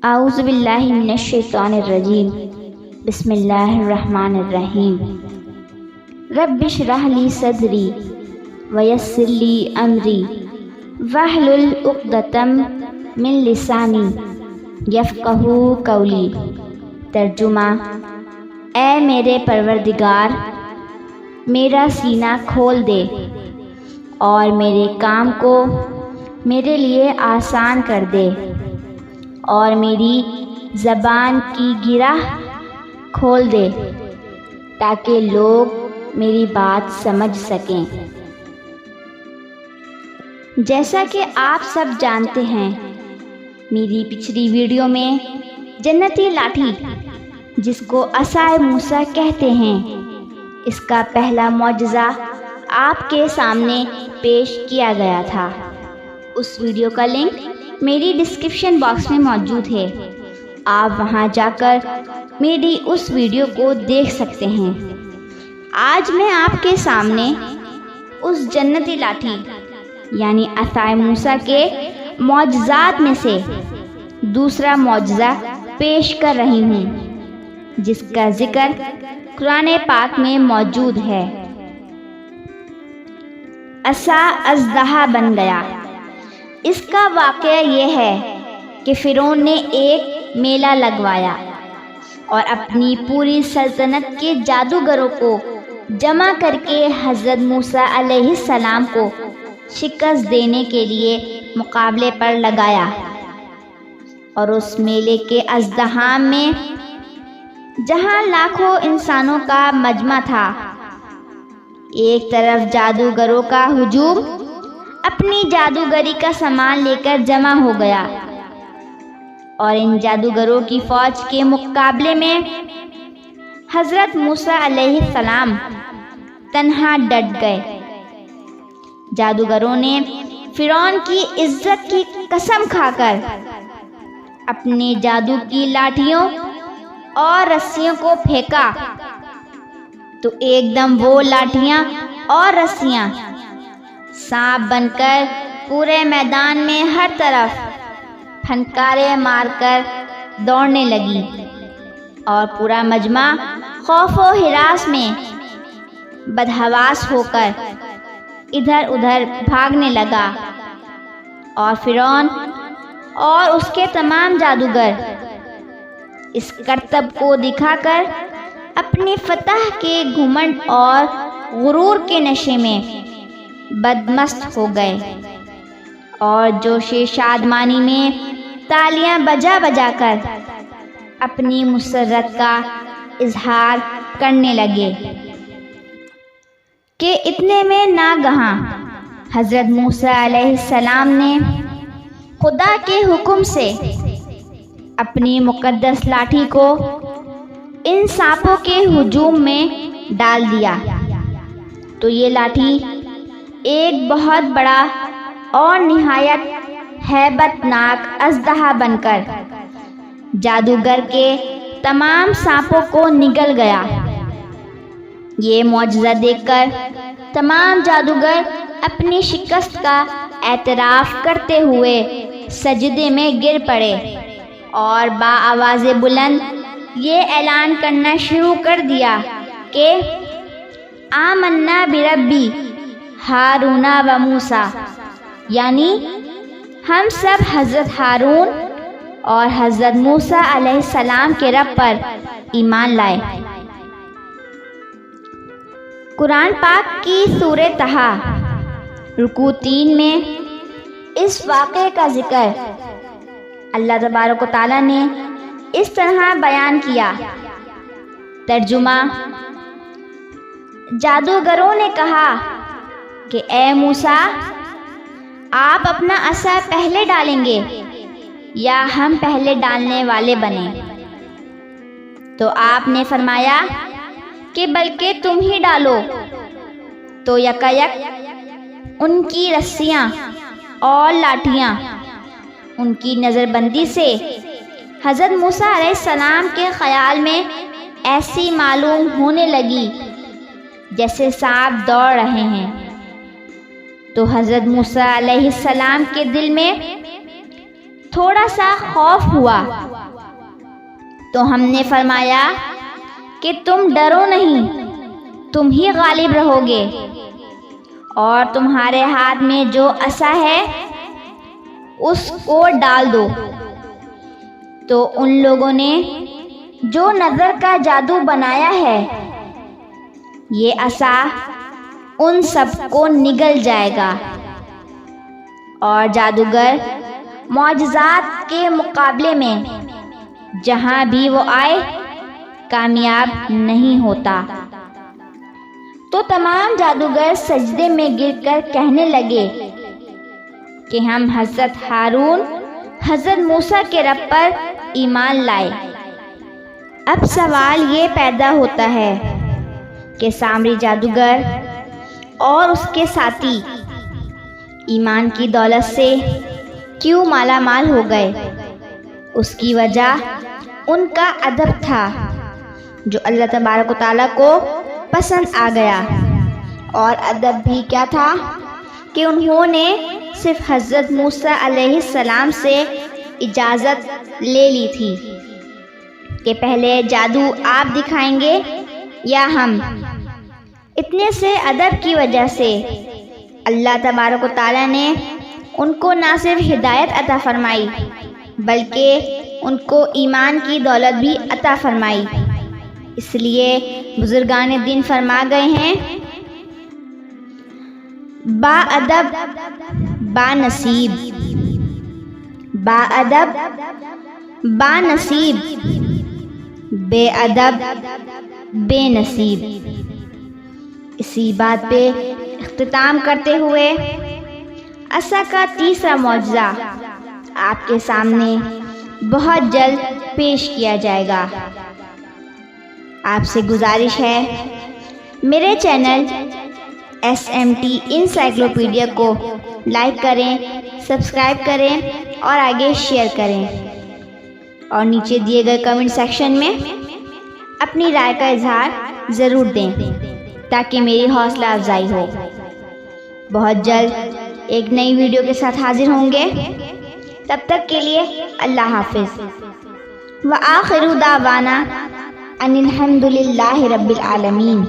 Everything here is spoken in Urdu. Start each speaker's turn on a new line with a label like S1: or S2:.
S1: اعوذ باللہ من الشیطان الرجیم بسم اللہ الرحمن الرحیم رب اشرح لی صدری ویسر لی امری واحلل عقدۃ من لسانی یفقہوا قولی۔ ترجمہ: اے میرے پروردگار، میرا سینہ کھول دے اور میرے کام کو میرے لیے آسان کر دے، اور میری زبان کی گرہ کھول دے تاکہ لوگ میری بات سمجھ سکیں۔ جیسا کہ آپ سب جانتے ہیں، میری پچھلی ویڈیو میں جنتی لاٹھی، جس کو عصائے موسیٰ کہتے ہیں، اس کا پہلا معجزہ آپ کے سامنے پیش کیا گیا تھا۔ اس ویڈیو کا لنک میری ڈسکرپشن باکس میں موجود ہے، آپ وہاں جا کر میری اس ویڈیو کو دیکھ سکتے ہیں۔ آج میں آپ کے سامنے اس جنتی لاٹھی یعنی عصائے موسیٰ کے معجزات میں سے دوسرا معجزہ پیش کر رہی ہوں، جس کا ذکر قرآن پاک میں موجود ہے۔ عصا اژدہا بن گیا۔ اس کا واقعہ یہ ہے کہ فرعون نے ایک میلہ لگوایا اور اپنی پوری سلطنت کے جادوگروں کو جمع کر کے حضرت موسیٰ علیہ السلام کو شکست دینے کے لیے مقابلے پر لگایا، اور اس میلے کے اژدہام میں جہاں لاکھوں انسانوں کا مجمع تھا، ایک طرف جادوگروں کا ہجوم اپنی جادوگری کا سامان لے کر جمع ہو گیا، اور ان جادوگروں کی فوج کے مقابلے میں حضرت موسیٰ علیہ السلام تنہا ڈٹ گئے۔ جادوگروں نے فرعون کی عزت کی قسم کھا کر اپنی جادو کی لاٹھیوں اور رسیوں کو پھینکا، تو ایک دم وہ لاٹھیاں اور رسیاں سانپ بن کر پورے میدان میں ہر طرف پھنکارے مار کر دوڑنے لگی، اور پورا مجمع خوف و ہراس میں بدحواس ہو کر ادھر ادھر بھاگنے لگا، اور فرعون اور اس کے تمام جادوگر اس کرتب کو دکھا کر اپنی فتح کے گھمنڈ اور غرور کے نشے میں بدمست ہو گئے، اور جوش شادمانی میں تالیاں بجا بجا کر اپنی مسرت کا اظہار کرنے لگے کہ اتنے میں ناگہاں حضرت موسیٰ علیہ السلام نے خدا کے حکم سے اپنی مقدس لاٹھی کو ان سانپوں کے ہجوم میں ڈال دیا، تو یہ لاٹھی ایک بہت بڑا اور نہایت ہیبت ناک اژدہا بن کر جادوگر کے تمام سانپوں کو نگل گیا۔ یہ معجزہ دیکھ کر تمام جادوگر اپنی شکست کا اعتراف کرتے ہوئے سجدے میں گر پڑے، اور بآواز بلند یہ اعلان کرنا شروع کر دیا کہ آمنا بربی ہارون و موسیٰ، یعنی ہم سب حضرت ہارون اور حضرت موسیٰ علیہ السلام کے رب پر ایمان لائے۔ قرآن پاک کی سورہ طٰہٰ رکوع 3 میں اس واقعے کا ذکر اللہ تبارک و تعالیٰ نے اس طرح بیان کیا۔ ترجمہ: جادوگروں نے کہا کہ اے موسیٰ، آپ اپنا عصا پہلے ڈالیں گے یا ہم پہلے ڈالنے والے بنیں؟ تو آپ نے فرمایا کہ بلکہ تم ہی ڈالو۔ تو یکایک ان کی رسیاں اور لاٹھیاں ان کی نظر بندی سے حضرت موسیٰ علیہ السلام کے خیال میں ایسی معلوم ہونے لگی جیسے سانپ دوڑ رہے ہیں۔ تو حضرت موسیٰ علیہ السلام کے دل میں تھوڑا سا خوف ہوا تو ہم نے فرمایا کہ تم ڈرو نہیں، تم ہی غالب رہو گے، اور تمہارے ہاتھ میں جو عصا ہے اس کو ڈال دو۔ تو ان لوگوں نے جو نظر کا جادو بنایا ہے، یہ عصا ان سب کو نگل جائے گا، اور جادوگر معجزات کے مقابلے میں جہاں بھی وہ آئے کامیاب نہیں ہوتا۔ تو تمام جادوگر سجدے میں گر کر کہنے لگے کہ ہم حضرت ہارون، حضرت موسیٰ کے رب پر ایمان لائے۔ اب سوال یہ پیدا ہوتا ہے کہ سامری جادوگر اور اس کے ساتھی ایمان کی دولت سے کیوں مالا مال ہو گئے؟ اس کی وجہ ان کا ادب تھا جو اللہ تبارک و تعالیٰ کو پسند آ گیا، اور ادب بھی کیا تھا کہ انہوں نے صرف حضرت موسیٰ علیہ السلام سے اجازت لے لی تھی کہ پہلے جادو آپ دکھائیں گے یا ہم۔ اتنے سے ادب کی وجہ سے اللہ تبارک و تعالیٰ نے ان کو نہ صرف ہدایت عطا فرمائی بلکہ ان کو ایمان کی دولت بھی عطا فرمائی۔ اس لیے بزرگان دین فرما گئے ہیں، با ادب با نصیب، با ادب با نصیب، بے ادب بے نصیب۔ اسی بات پہ اختتام کرتے ہوئے عصا کا تیسرا معجزہ آپ کے سامنے بہت جلد پیش کیا جائے گا۔ آپ سے گزارش ہے میرے چینل SMT انسائکلوپیڈیا کو لائک کریں، سبسکرائب کریں اور آگے شیئر کریں، اور نیچے دیے گئے کمنٹ سیکشن میں اپنی رائے کا اظہار ضرور دیں تاکہ میری حوصلہ افزائی ہو۔ بہت جلد ایک نئی ویڈیو کے ساتھ حاضر ہوں گے، تب تک کے لیے اللہ حافظ، وآخر دعوانا ان الحمد للہ رب العالمین۔